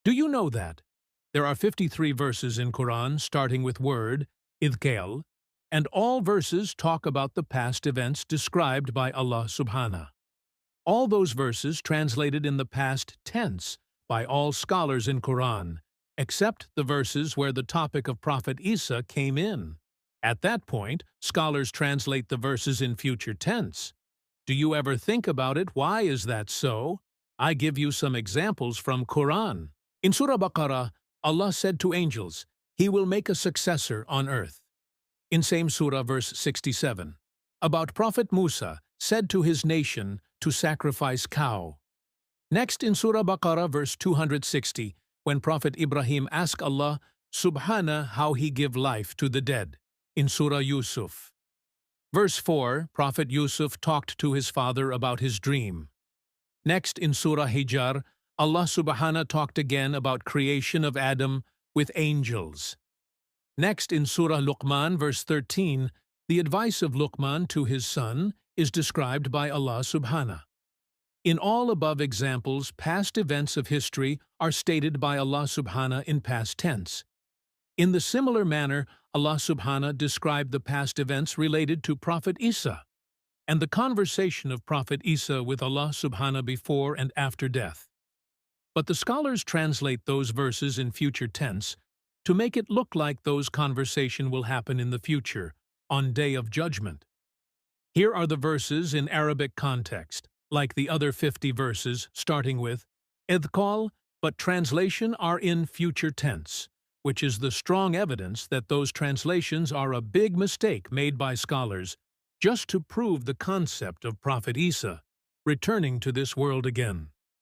Do you know that there are 53 verses in Quran starting with word, idkel, and all verses talk about the past events described by Allah Subhanahu. All those verses translated in the past tense by all scholars in Quran, except the verses where the topic of Prophet Isa came in. At that point, scholars translate the verses in future tense. Do you ever think about it? Why is that so? I give you some examples from Quran. In Surah Baqarah, Allah said to angels, He will make a successor on earth. In same surah, verse 67, about Prophet Musa, said to his nation to sacrifice cow. Next in Surah Baqarah, verse 260, when Prophet Ibrahim asked Allah, Subhana, how he give life to the dead, in Surah Yusuf. Verse 4, Prophet Yusuf talked to his father about his dream. Next in Surah Hijr, Allah Subhanahu talked again about creation of Adam with angels. Next in Surah Luqman, verse 13, the advice of Luqman to his son is described by Allah Subhanahu. In all above examples, past events of history are stated by Allah Subhanahu in past tense. In the similar manner, Allah Subhanahu described the past events related to Prophet Isa and the conversation of Prophet Isa with Allah Subhanahu before and after death. But the scholars translate those verses in future tense to make it look like those conversation will happen in the future, on Day of Judgment. Here are the verses in Arabic context, like the other 50 verses, starting with idqal, but translation are in future tense, which is the strong evidence that those translations are a big mistake made by scholars just to prove the concept of Prophet Isa returning to this world again.